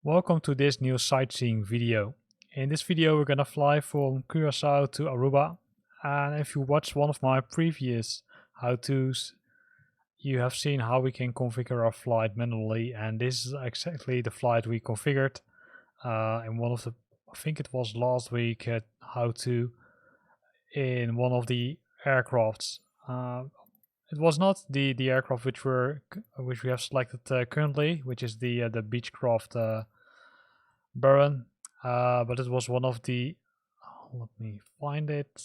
Welcome to this new sightseeing video. In this video we're gonna fly from Curacao to Aruba, and if you watched one of my previous how-tos, you have seen how we can configure our flight manually, and this is exactly the flight we configured in one of the, I think it was last week at how-to in one of the aircrafts. It was not the aircraft which we have selected currently, which is the Beechcraft Baron, but it was one of the. Let me find it.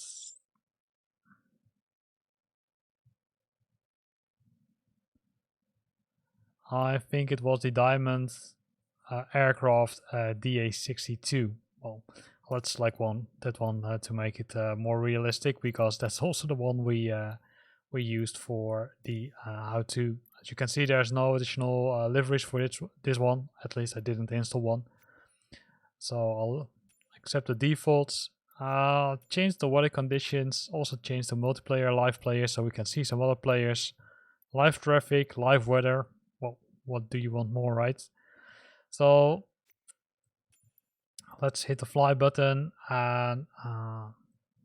I think it was the Diamond Aircraft DA62. Well, let's select that one to make it more realistic, because that's also the one we used for the how-to. As you can see, there's no additional liveries for this one. At least I didn't install one. So I'll accept the defaults. Change the weather conditions. Also change the multiplayer live players so we can see some other players. Live traffic, live weather. Well, what do you want more, right? So let's hit the fly button and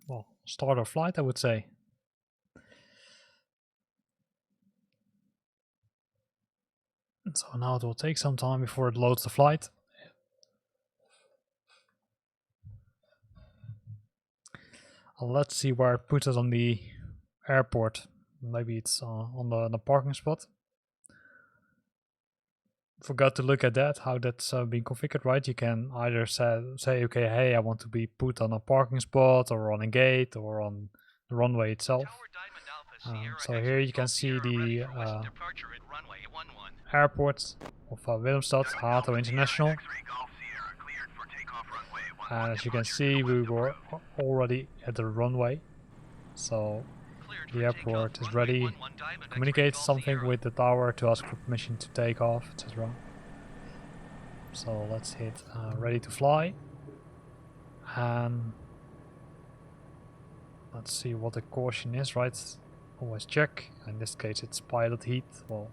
well, start our flight, I would say. So now it will take some time before it loads the flight. Let's see where it puts us on the airport. Maybe it's on the parking spot. Forgot to look at that, how that's being configured, right? You can either say, okay, hey, I want to be put on a parking spot or on a gate or on the runway itself. So here you can see the airport of Willemstad, HATO International. And as you can see, we were already at the runway. So the airport is ready. Communicate something with the tower to ask for permission to take off, etc. So let's hit ready to fly. And let's see what the caution is, right? Always check. In this case it's pilot heat. Well,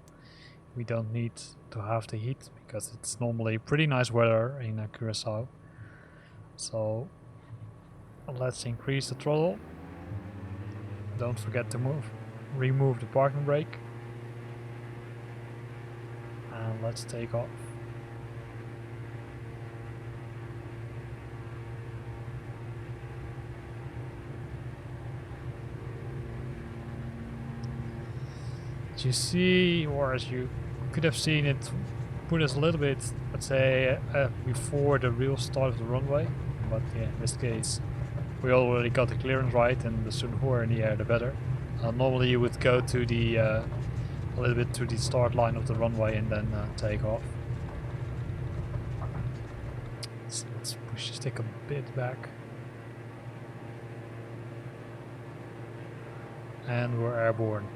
we don't need to have the heat because it's normally pretty nice weather in Curacao. So let's increase the throttle. Don't forget to remove the parking brake. And let's take off. As you see, or as you could have seen, it put us a little bit, let's say, before the real start of the runway. But yeah, in this case, we already got the clearance right, and the sooner we're in the air, the better. Normally you would go to the a little bit to the start line of the runway and then take off. So let's push the stick a bit back. And we're airborne.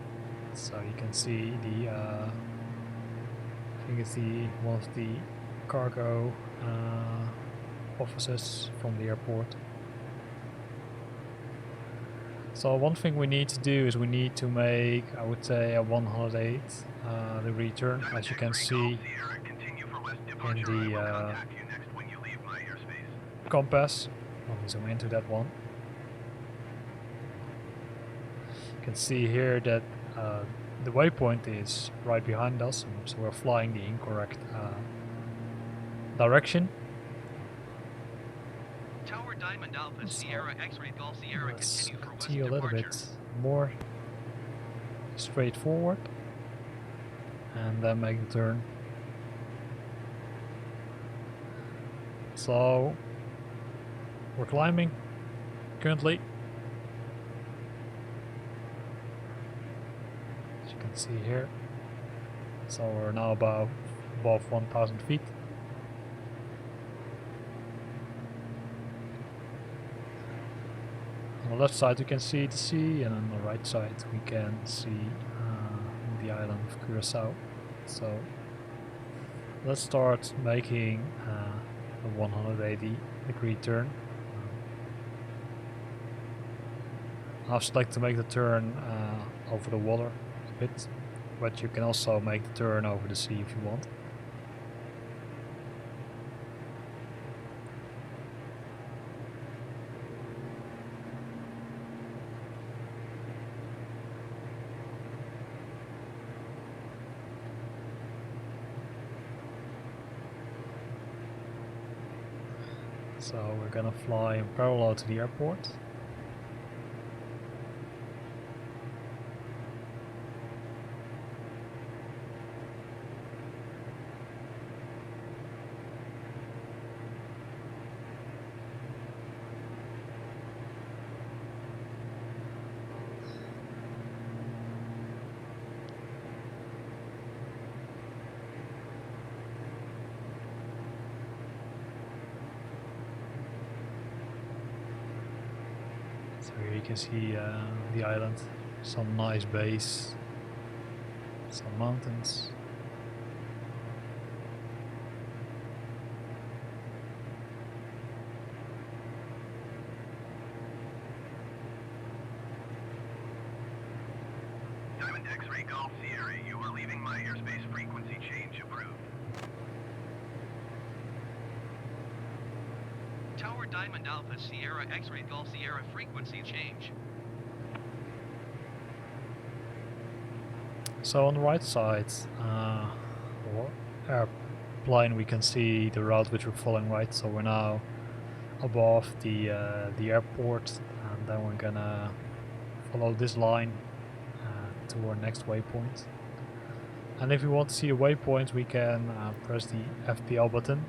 So you can see the, I think it's one of the cargo offices from the airport. So one thing we need to do is we need to make, I would say, a 108 degree turn, as you can see in the compass. Let me zoom into that one. You can see here that the waypoint is right behind us, so we're flying the incorrect direction. Tower Diamond Alpha Sierra X-ray Golf Sierra continue for west a little bit more straightforward and then make the turn. So we're climbing currently. As you can see here. So we're now above 1,000 feet. On the left side we can see the sea, and on the right side we can see the island of Curacao. So let's start making a 180 degree turn. I'll select to make the turn over the water a bit, but you can also make the turn over the sea if you want. So we're gonna fly in parallel to the airport. So here you can see the island, some nice bays, some mountains. Diamond X-ray Golf Sierra, you are leaving my airspace frequency change approved. Tower Diamond Alpha Sierra X-ray Golf Sierra frequency change. So on the right side, or airplane, we can see the route which we're following, right? So we're now above the airport, and then we're gonna follow this line to our next waypoint. And if we want to see the waypoint, we can press the FPL button,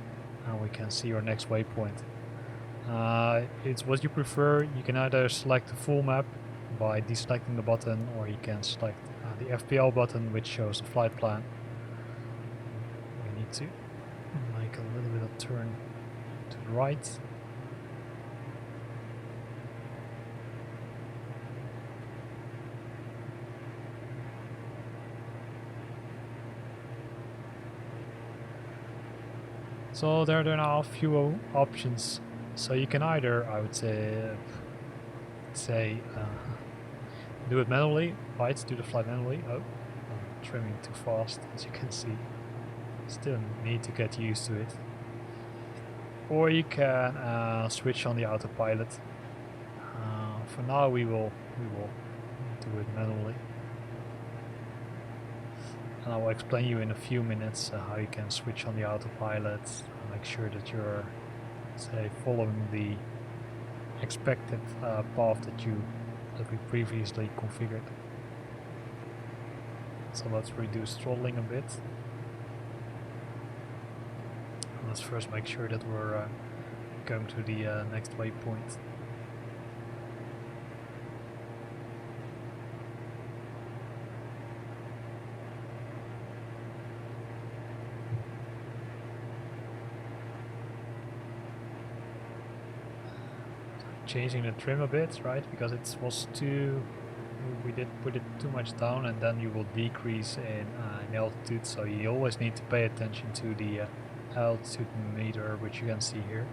and we can see our next waypoint. It's what you prefer. You can either select the full map by deselecting the button, or you can select the FPL button, which shows the flight plan. We need to make a little bit of turn to the right. So there are now a few options. So you can either, I would say, do it manually, right? Do the flight manually. Oh, I'm trimming too fast, as you can see. Still need to get used to it. Or you can switch on the autopilot. For now, we will do it manually. And I will explain you in a few minutes how you can switch on the autopilot and make sure that you're, say, following the expected path that we previously configured. So let's reduce throttling a bit. And let's first make sure that we're going to the next waypoint. Changing the trim a bit, right? Because it was we did put it too much down, and then you will decrease in altitude. So you always need to pay attention to the altitude meter, which you can see here,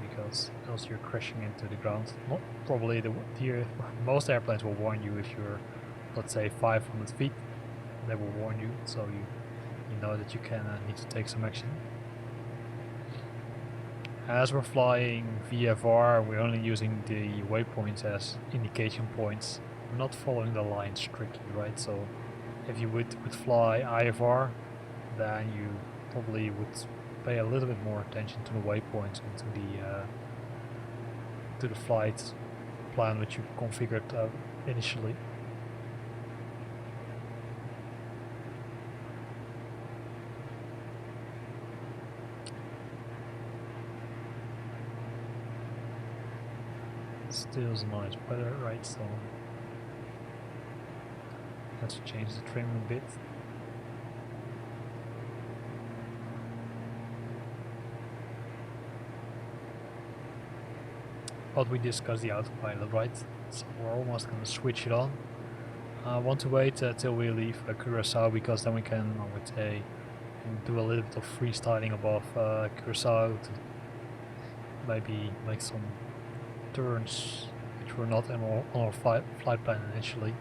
because else you're crashing into the ground. Not probably most airplanes will warn you if you're, let's say, 500 feet. They will warn you, so you know that you can need to take some action. As we're flying VFR, we're only using the waypoints as indication points. We're not following the line strictly, right? So if you would fly IFR, then you probably would pay a little bit more attention to the waypoints and to the flight plan which you configured initially. Still some nice weather, right? So let's change the trim a bit. But we discussed the autopilot, right? So we're almost going to switch it on. I want to wait till we leave Curacao, because then we can, I would say, do a little bit of freestyling above Curacao to maybe make some turns which were not on our flight plan initially.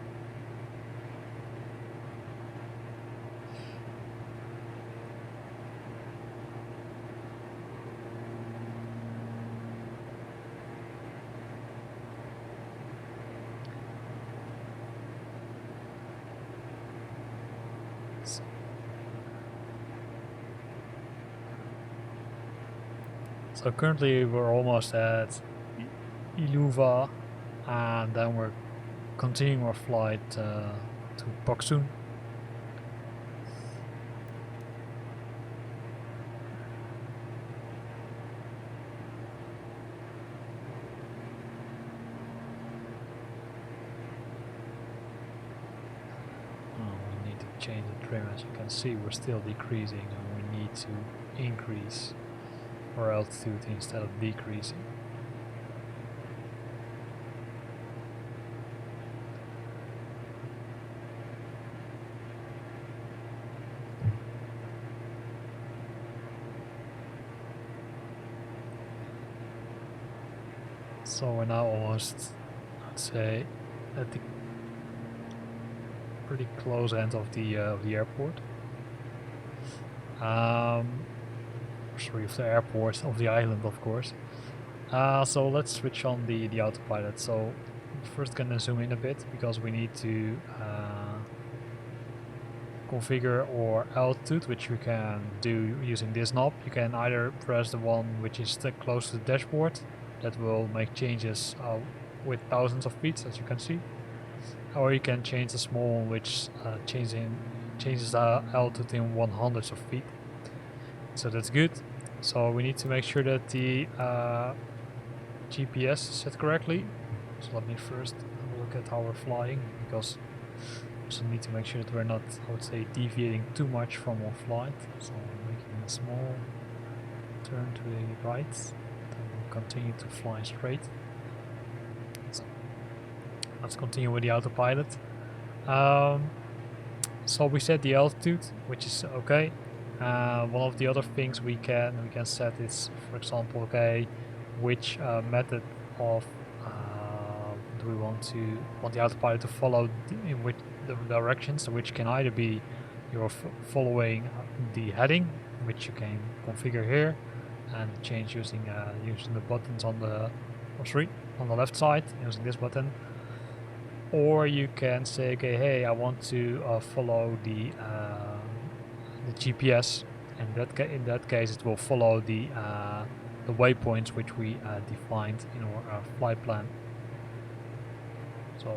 So currently we're almost at Iluva, and then we're continuing our flight to Poksoon. We need to change the trim. As you can see, we're still decreasing, and we need to increase our altitude instead of decreasing. So we're now almost, I'd say, at the pretty close end of the airport. Sorry, of the airport, of the island, of course. So let's switch on the autopilot. So first gonna zoom in a bit because we need to configure our altitude, which you can do using this knob. You can either press the one which is close to the dashboard, that will make changes with thousands of feet, as you can see, or you can change the small one, which changes the altitude in 100s of feet. So that's good. So we need to make sure that the GPS is set correctly. So let me first have a look at how we're flying, because we also need to make sure that we're not, I would say, deviating too much from our flight. So we're making a small turn to the right, then we'll continue to fly straight. So let's continue with the autopilot. So we set the altitude, which is okay. One of the other things we can set is, for example, okay, which method of do we want the autopilot to follow, in which the directions, which can either be you're following the heading, which you can configure here and change using the buttons on the on the left side using this button, or you can say, okay, hey, I want to follow the GPS, and in that case it will follow the waypoints which we defined in our flight plan. So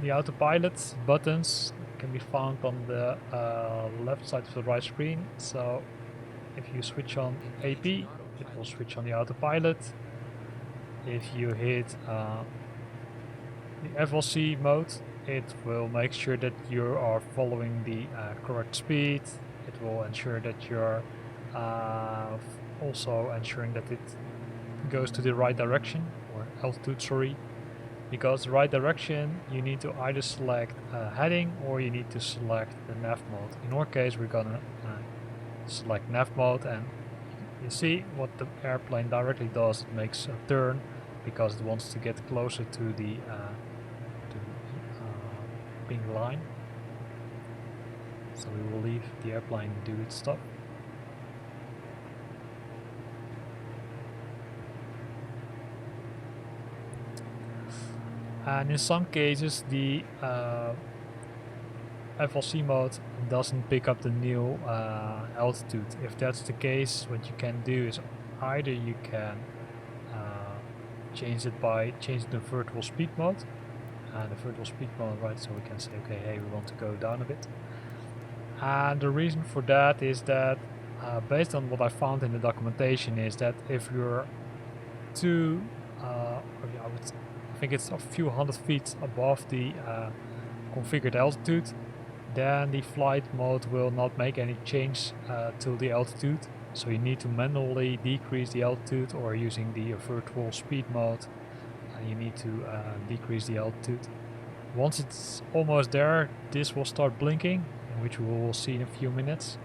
the autopilot buttons can be found on the left side of the right screen. So if you switch on AP, it will switch on the autopilot. If you hit the FLC mode, it will make sure that you are following the correct speed. It will ensure that you're also ensuring that it goes to the right direction, or altitude, sorry. Because the right direction, you need to either select heading or you need to select the nav mode. In our case, we're gonna select nav mode, and you see what the airplane directly does. It makes a turn because it wants to get closer to the pink line. So we will leave the airplane do its stuff. And in some cases the FLC mode doesn't pick up the new altitude. If that's the case, what you can do is either you can change it by changing the vertical speed mode, and the vertical speed mode, right, so we can say, okay, hey, we want to go down a bit. And the reason for that is that based on what I found in the documentation, is that if you're too I think it's a few hundred feet above the configured altitude, then the flight mode will not make any change to the altitude. So you need to manually decrease the altitude, or using the virtual speed mode, you need to decrease the altitude. Once it's almost there, this will start blinking, which we will see in a few minutes,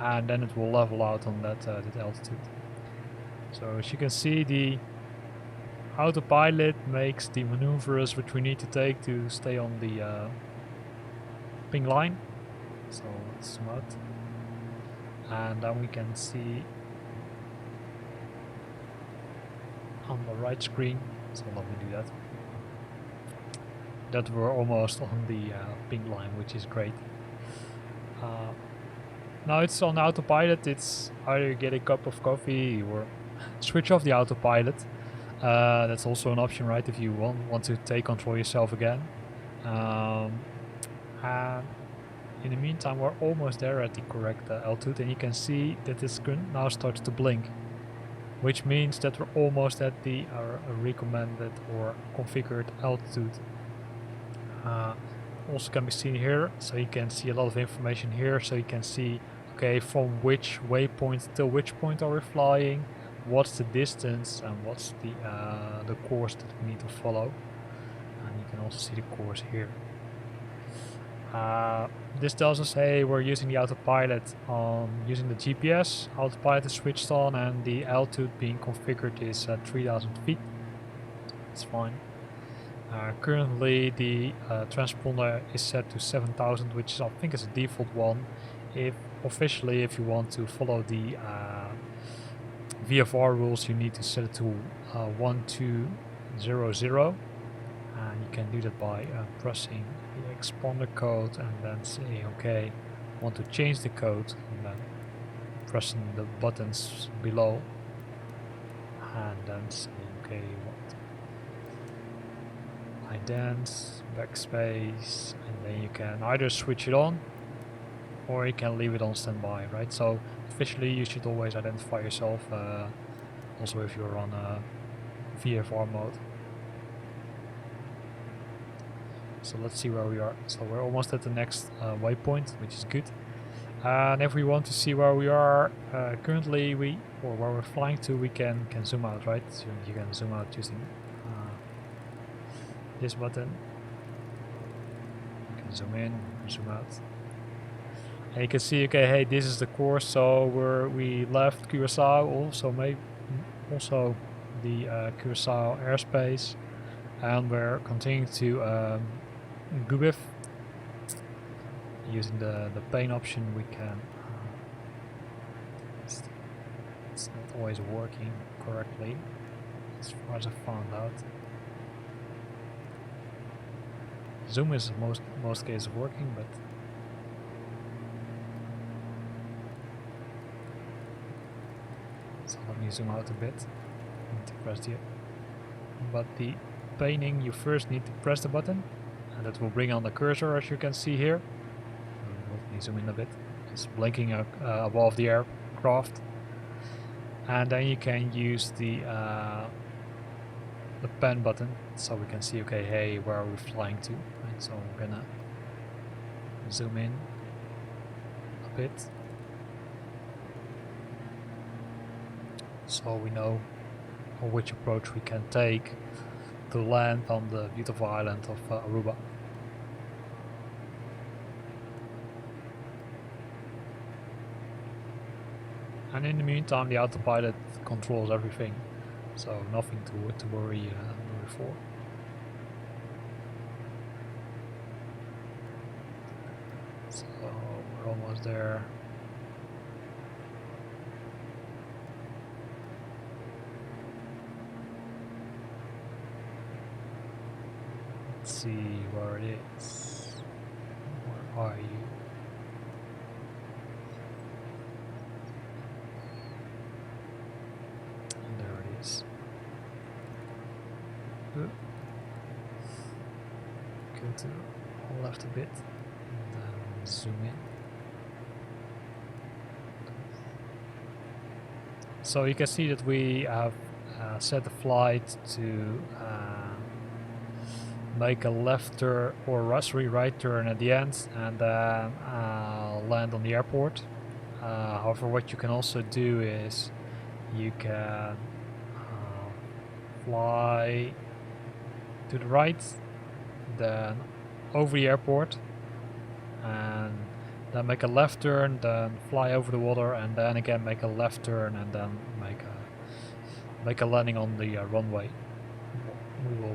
and then it will level out on that altitude. So as you can see, the autopilot makes the maneuvers which we need to take to stay on the pink line. So let's zoom out, and then we can see on the right screen, so let me do that, that we're almost on the pink line, which is great. Now it's on autopilot. It's either get a cup of coffee or switch off the autopilot. That's also an option, right? If you want to take control yourself again. And in the meantime, we're almost there at the correct altitude, and you can see that the screen now starts to blink, which means that we're almost at the recommended or configured altitude. Also can be seen here, so you can see a lot of information here, so you can see, okay, from which waypoint till which point are we flying, what's the distance, and what's the course that we need to follow. And you can also see the course here. This tells us, hey, we're using the autopilot using the GPS. Autopilot is switched on, and the altitude being configured is 3,000 feet. It's fine. Currently, the transponder is set to 7,000, which is, I think, is a default one. If you want to follow the VFR rules, you need to set it to 1200, and you can do that by pressing the expander code and then saying, okay, I want to change the code, and then pressing the buttons below, and then saying, okay, ident, backspace, and then you can either switch it on or you can leave it on standby, right? So officially you should always identify yourself, also if you're on VFR mode. So let's see where we are. So we're almost at the next waypoint, which is good. And if we want to see where we are currently, or where we're flying to, we can zoom out, right? So you can zoom out using this button. You can zoom in, zoom out. And you can see, okay, hey, this is the course. So we left Curacao, also the Curacao airspace, and we're continuing to Gubif. Using the pane option, we can. It's not always working correctly, as far as I found out. Zoom is most cases working, but so let me zoom out a bit. I need to press but the painting, you first need to press the button, and that will bring on the cursor, as you can see here. Let me zoom in a bit. It's blinking above the aircraft, and then you can use the pen button, so we can see, okay, hey, where are we flying to? Right, so I'm gonna zoom in a bit, so we know which approach we can take to land on the beautiful island of Aruba. And in the meantime, the autopilot controls everything, so nothing to worry for. So we're almost there. Let's see where it is. Where are you? And there it is. Go to the left a bit and then zoom in. So you can see that we have set the flight to make a left turn or right turn at the end, and then land on the airport. However, what you can also do is you can fly to the right, then over the airport, and then make a left turn, then fly over the water, and then again make a left turn, and then make a landing on the runway.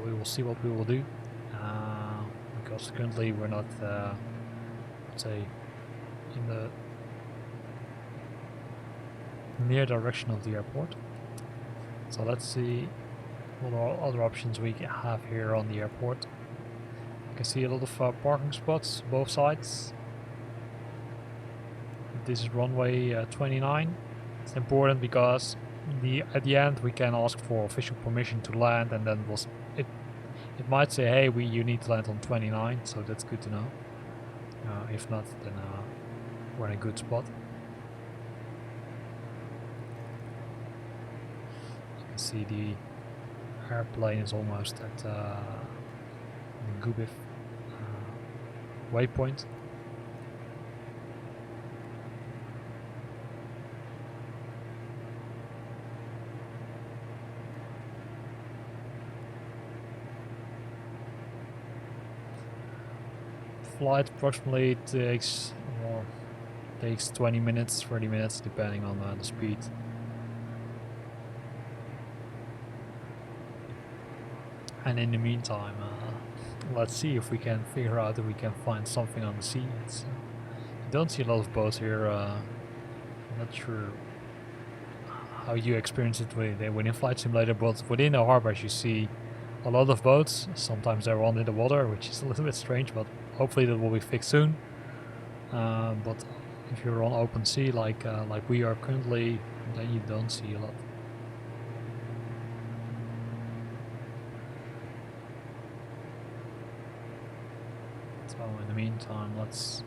We will see what we will do, because currently we're not, let's say, in the near direction of the airport. So let's see what other options we have here on the airport. You can see a lot of parking spots both sides. this is runway 29. It's important because at the end we can ask for official permission to land, and then it might say, hey, you need to land on 29, so that's good to know. If not, then we're in a good spot. You can see the airplane is almost at the Gubif waypoint. Flight approximately takes 20 minutes, 30 minutes, depending on the speed. And in the meantime, let's see if we can figure out if we can find something on the sea. You don't see a lot of boats here. I'm not sure how you experience it within Flight Simulator, but within the harbors you see a lot of boats. Sometimes they're on in the water, which is a little bit strange, but hopefully that will be fixed soon. But if you're on open sea like we are currently, then you don't see a lot. So in the meantime, let's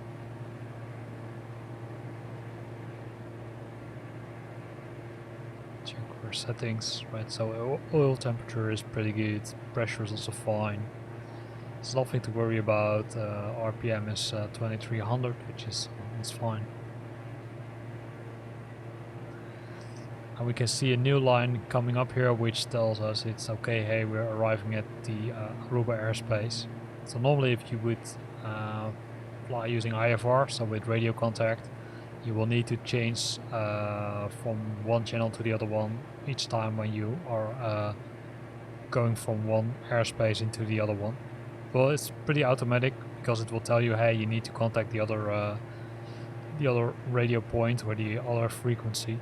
check our settings. Right, so oil temperature is pretty good, pressure is also fine. There's nothing to worry about. RPM is 2300, which is fine. And we can see a new line coming up here, which tells us it's okay. Hey, we're arriving at the Aruba airspace. So normally, if you would fly using IFR, so with radio contact, you will need to change from one channel to the other one each time when you are going from one airspace into the other one. Well, it's pretty automatic because it will tell you, hey, you need to contact the other radio point or the other frequency.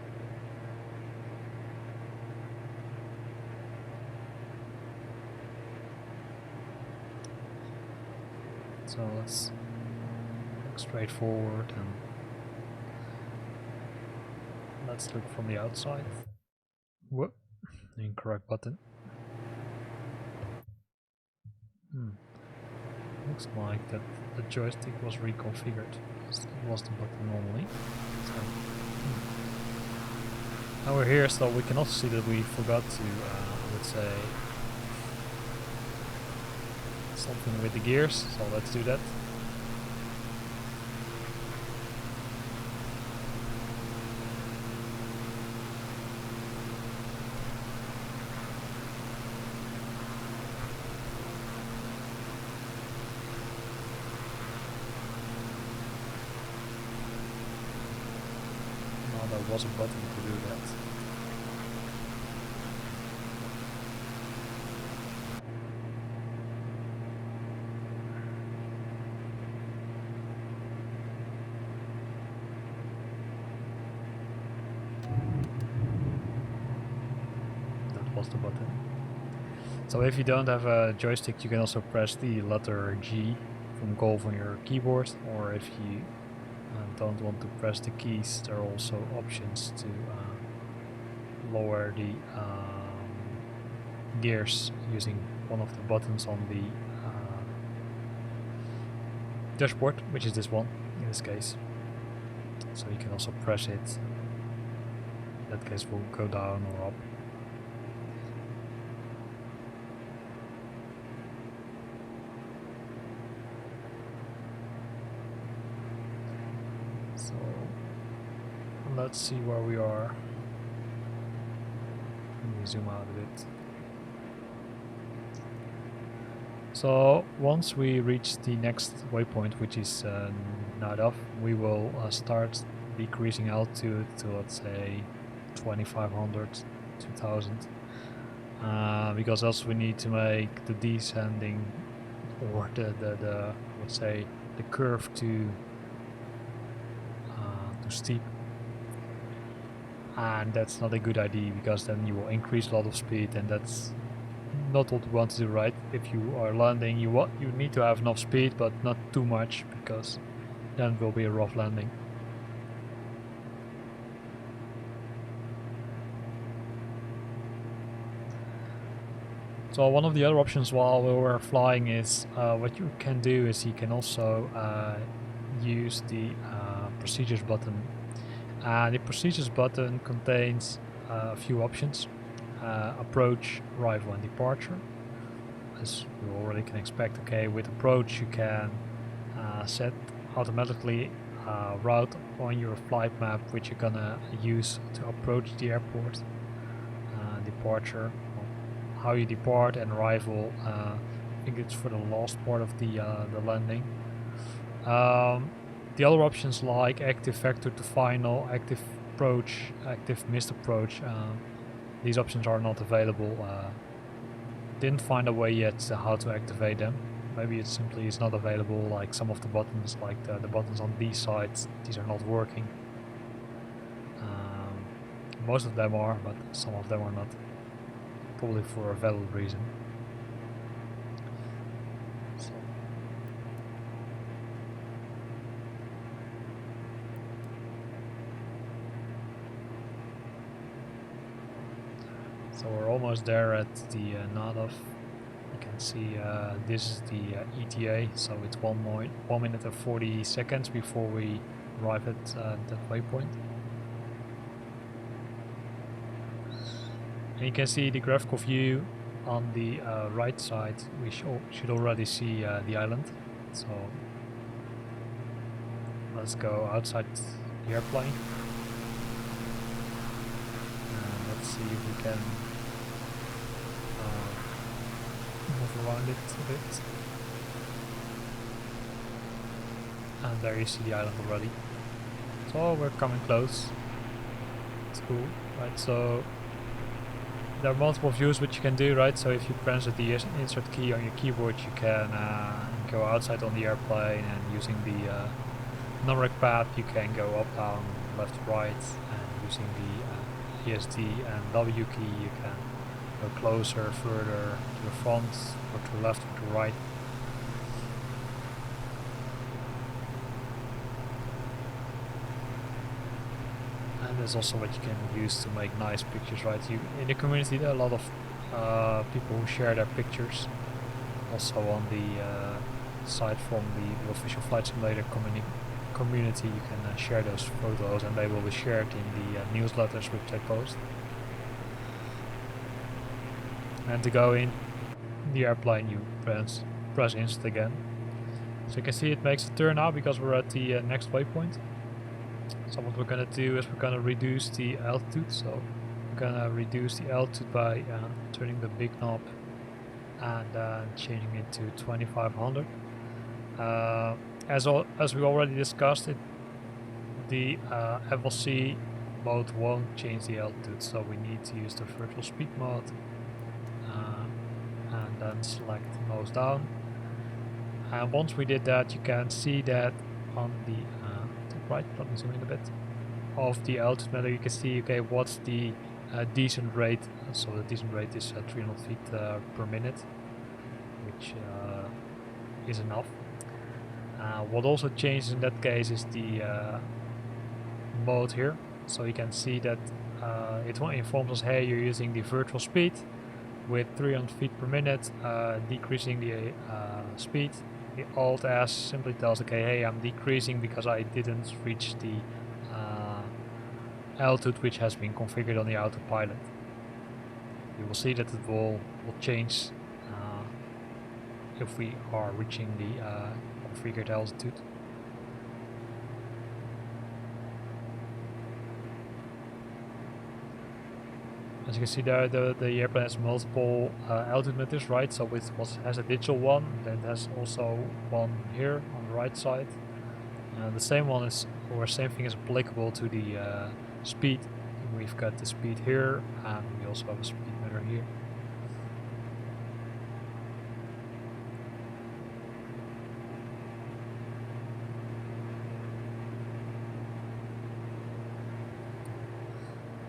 So let's look straight forward and let's look from the outside. Whoop, incorrect button. Looks like that the joystick was reconfigured. It was the button normally. So, now we're here, so we can also see that we forgot to, let's say, something with the gears. So let's do that. There was a button to do that. That was the button. So if you don't have a joystick, you can also press the letter G from golf on your keyboard, or if you don't want to press the keys, there are also options to lower the gears using one of the buttons on the dashboard, which is this one in this case. So you can also press it. In that case will go down or up. So let's see where we are. Let me zoom out a bit. So once we reach the next waypoint, which is Nadaf, we will start decreasing altitude to, let's say, 2500, 2000, because else we need to make the descending or the let's say the curve too steep, and that's not a good idea because then you will increase a lot of speed, and that's not what we want to do, right? If you are landing, you need to have enough speed, but not too much, because then it will be a rough landing. So one of the other options while we were flying is what you can do is you can also use the procedures button. The procedures button contains a few options: approach, arrival, and departure. As you already can expect, okay, with approach you can set automatically a route on your flight map which you're gonna use to approach the airport. Departure, how you depart, and arrival, I think it's for the last part of the landing. The other options like active vector to final, active approach, active missed approach, these options are not available. Didn't find a way yet to how to activate them. Maybe it simply is not available, like some of the buttons, like the buttons on these sides, these are not working. Most of them are, but some of them are not. Probably for a valid reason. So we're almost there at the Nadov. You can see this is the ETA, so it's 1 minute and 40 seconds before we arrive at that waypoint. And you can see the graphical view on the right side. We should already see the island. So let's go outside the airplane. And let's see if we can move around it a bit. And there you see the island already. So we're coming close. It's cool, right? So there are multiple views which you can do, right? So if you press the insert key on your keyboard, you can go outside on the airplane, and using the numeric pad you can go up, down, left, right, and using the ESD and W key you can go closer, further to the front, or to the left, or to the right. And there's also what you can use to make nice pictures, right? In the community there are a lot of people who share their pictures. Also on the site from the official Flight Simulator community you can share those photos, and they will be shared in the newsletters which they post. And to go in the airplane you press insert again. So you can see it makes a turn now because we're at the next waypoint. So what we're gonna do is we're gonna reduce the altitude. So we're gonna reduce the altitude by turning the big knob and changing it to 2500. As we already discussed, the FLC mode won't change the altitude, so we need to use the virtual speed mode, and then select nose down. And once we did that, you can see that on the top right, let me zoom in a bit, of the altitude meter you can see, okay, what's the decent rate. So the decent rate is 300 feet per minute, which is enough. What also changes in that case is the mode here. So you can see that it informs us, hey, you're using the virtual speed with 300 feet per minute, decreasing the speed. The Alt S simply tells, okay, hey, I'm decreasing because I didn't reach the altitude which has been configured on the autopilot. You will see that it will change if we are reaching the configured altitude. As you can see there, the airplane has multiple altitude meters, right? So it has a digital one, then it has also one here on the right side. The same one is, or same thing is applicable to the speed. We've got the speed here, and we also have a speed meter here.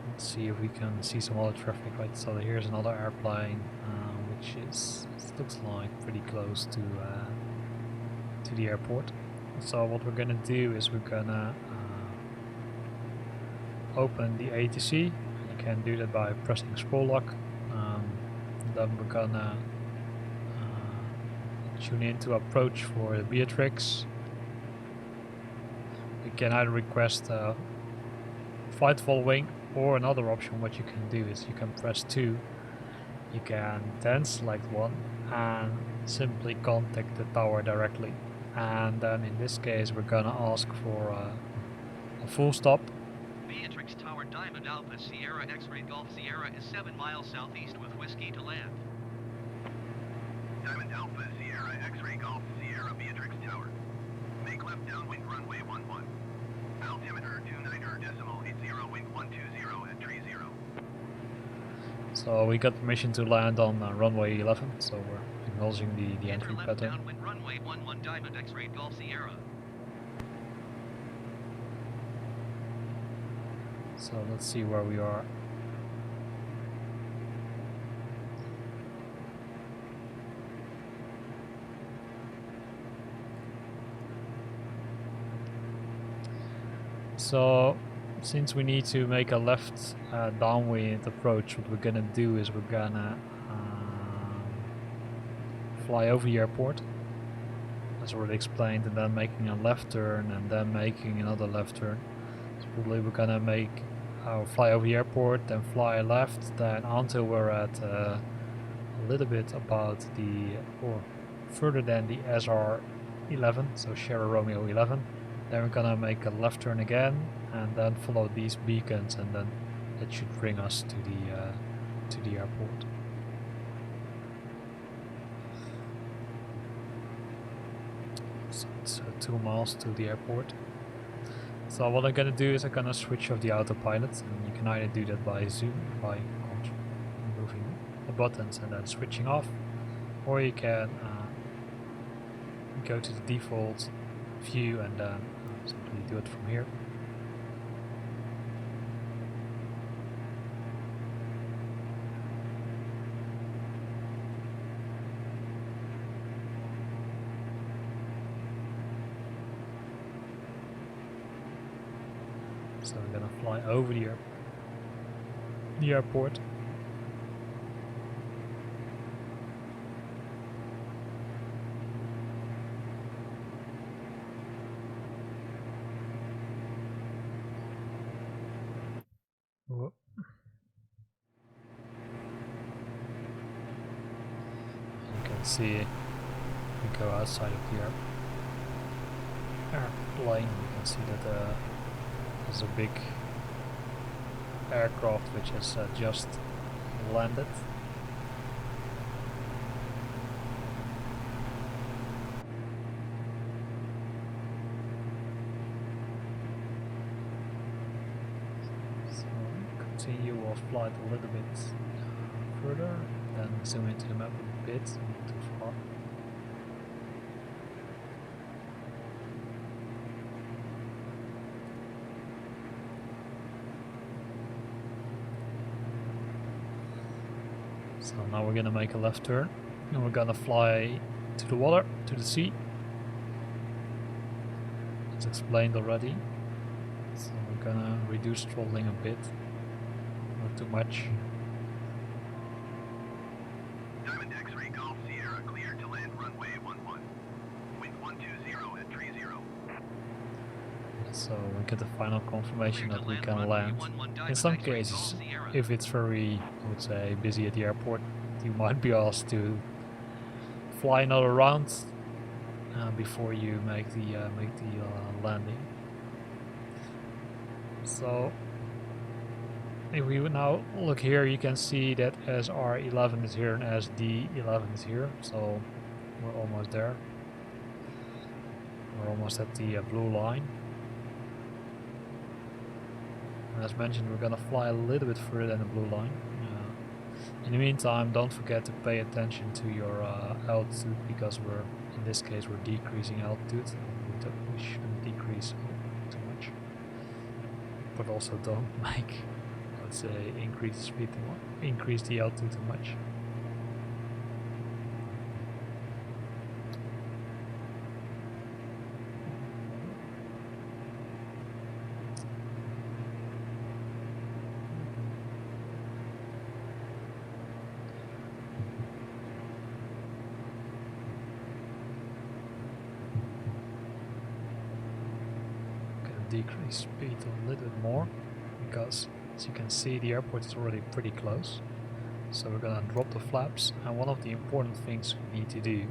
Let's see if we can see some other traffic, right? So here's another airplane, which looks like pretty close to the airport. So what we're gonna do is we're gonna open the ATC. You can do that by pressing scroll lock. and then we're gonna tune in to approach for Beatrix. You can either request flight following, or another option what you can do is you can press 2. You can then select one and simply contact the tower directly. And then in this case we're gonna ask for a full stop. Beatrix Tower Diamond Alpha Sierra X-Ray Golf Sierra is 7 miles southeast with whiskey to land. Diamond Alpha Sierra X-Ray Golf Sierra Beatrix Tower. Make left downwind runway 11. Altimeter 29.80, wind 120 at 30. So we got permission to land on runway 11, so we're acknowledging the Enter entry left pattern. downwind runway 11 Diamond X-Ray Golf Sierra. So let's see where we are. So since we need to make a left downwind approach, what we're gonna do is we're gonna fly over the airport, as already explained, and then making a left turn and then making another left turn. So probably we're gonna fly over the airport, then fly left, then until we're at a little bit about or further than the SR11, so Sierra Romeo 11. Then we're gonna make a left turn again, and then follow these beacons, and then that should bring us to the airport. So it's 2 miles to the airport. So what I'm gonna do is I'm gonna switch off the autopilot, and you can either do that by moving the buttons and then switching off, or you can go to the default view and then simply do it from here. So we're gonna fly over the airport. Whoop. You can see we go outside of the airplane. You can see that there's a big aircraft which has just landed. So continue our flight a little bit further, then zoom into the map a bit, not too far. So now we're gonna make a left turn, and we're gonna fly to the water, to the sea. It's explained already. So we're gonna reduce throttling a bit, not too much. Diamond X-Ray Golf Sierra cleared to land runway 11. Wind 120 at 30. So we get the final confirmation that we can land. In some cases, if it's very, I would say, busy at the airport, you might be asked to fly another round before you make the landing. So if we would now look here, you can see that SR11 is here and SD11 is here. So we're almost there. We're almost at the blue line. And as mentioned, we're gonna fly a little bit further than the blue line. In the meantime, don't forget to pay attention to your altitude, because in this case we're decreasing altitude. We shouldn't decrease too much, but also don't make, let's say, increase the speed too much, increase the altitude too much. decrease speed a little bit more, because as you can see the airport is already pretty close. So we're gonna drop the flaps, and one of the important things you need to do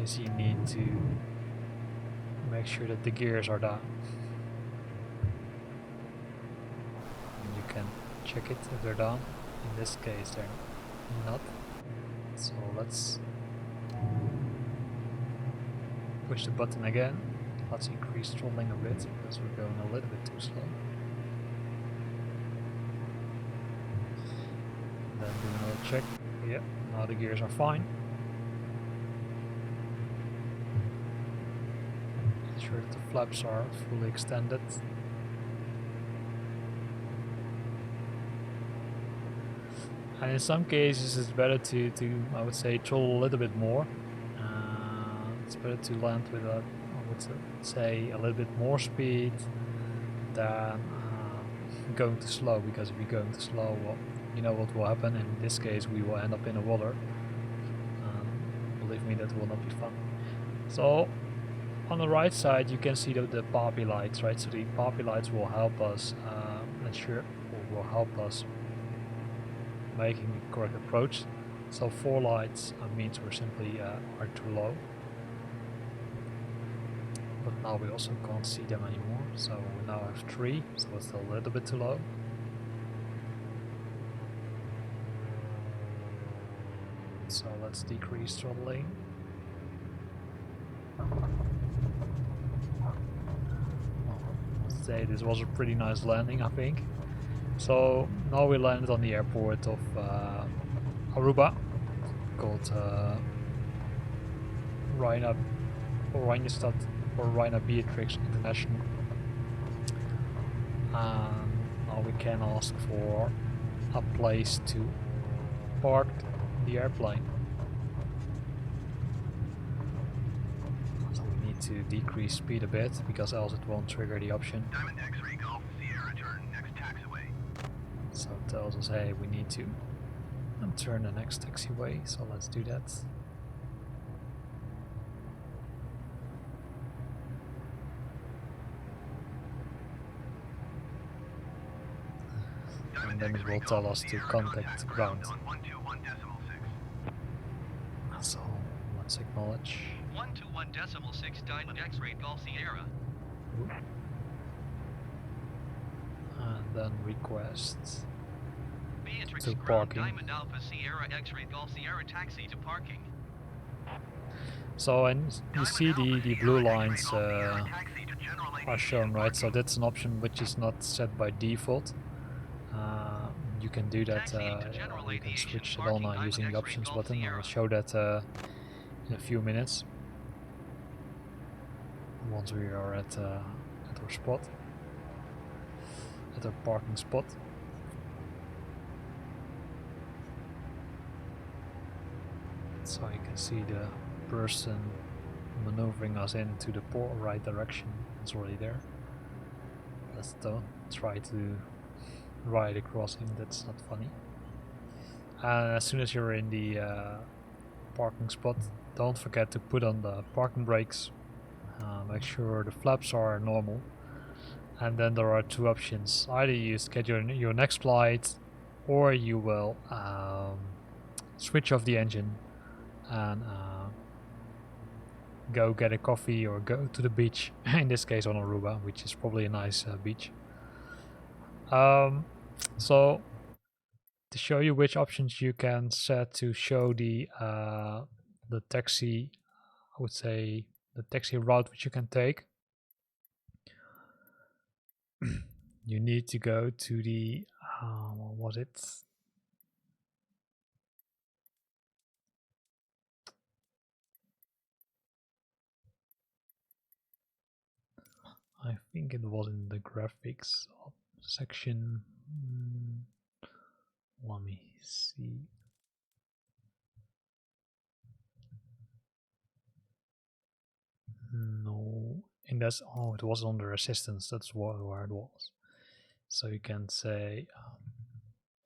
is you need to make sure that the gears are down. And you can check it if they're down. In this case they're not. So let's push the button again. Let's increase throttling a bit because we're going a little bit too slow. Then do another check. Yeah, now the gears are fine. Ensure that the flaps are fully extended. And in some cases it's better to I would say, throttle a little bit more. It's better to land with a, I would say, a little bit more speed than going too slow, because if you're going too slow, well, you know what will happen. In this case we will end up in the water. Believe me, that will not be fun. So on the right side you can see the poppy lights, right? So the poppy lights will help us ensure, or will help us making the correct approach. So 4 lights means we're simply are too low. But now we also can't see them anymore. So we now have 3, so it's still a little bit too low. So let's decrease throttling. Let's say this was a pretty nice landing, I think. So now we landed on the airport of Aruba, called Reina Beatrix International. And now we can ask for a place to park the airplane. So we need to decrease speed a bit, because else it won't trigger the option. Diamond X-ray Golf Sierra, turn next taxiway. So it tells us, hey, we need to turn the next taxiway, so let's do that. And then it will tell us to contact ground. So let's acknowledge. 121.6 Diamond X-ray Golf Sierra. And then request Beatrix to Ground, parking. Diamond Alpha Sierra X-ray Golf Sierra taxi to parking. So, and you see the blue lines are shown, right? So that's an option which is not set by default. You can do that, you can switch it on using the options button. I will show that in a few minutes, once we are at our spot, at our parking spot. So you can see the person maneuvering us into the right direction. It's already there. Let's don't try to ride a crossing, that's not funny. And as soon as you're in the parking spot, don't forget to put on the parking brakes. Make sure the flaps are normal. And then there are 2 options. Either you schedule your next flight, or you will switch off the engine and go get a coffee or go to the beach, in this case on Aruba, which is probably a nice beach. So to show you which options you can set to show the taxi, I would say the taxi route which you can take, you need to go to the what was it? I think it was in the graphics section. Let me see. No, and that's, oh, it was under assistance. That's where it was. So you can say,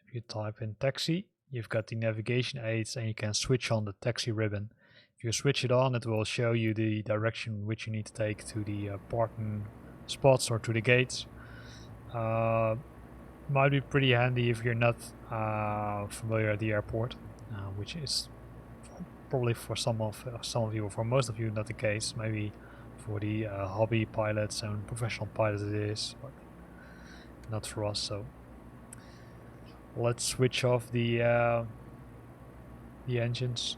if you type in taxi, you've got the navigation aids, and you can switch on the taxi ribbon. If you switch it on, it will show you the direction which you need to take to the parking spots or to the gates. Might be pretty handy if you're not familiar at the airport, which is probably for some of you, or for most of you, not the case. Maybe for the hobby pilots and professional pilots it is, but not for us. So let's switch off the engines.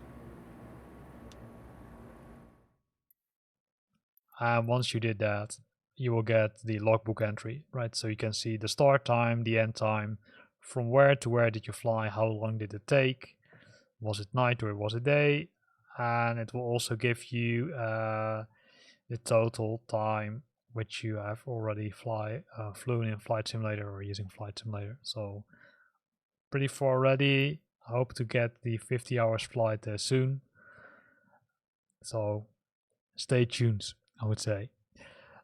And once you did that, you will get the logbook entry, right? So you can see the start time, the end time, from where to where did you fly, how long did it take, was it night or was it day, and it will also give you the total time which you have already flown in Flight Simulator or using Flight Simulator. So pretty far already. I hope to get the 50 hours flight soon. So stay tuned, I would say.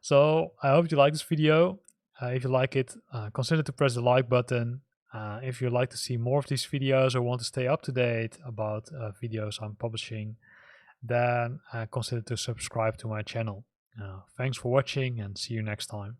So I hope you like this video. If you like it, consider to press the like button. If you'd like to see more of these videos or want to stay up to date about videos I'm publishing, then consider to subscribe to my channel. Thanks for watching and see you next time.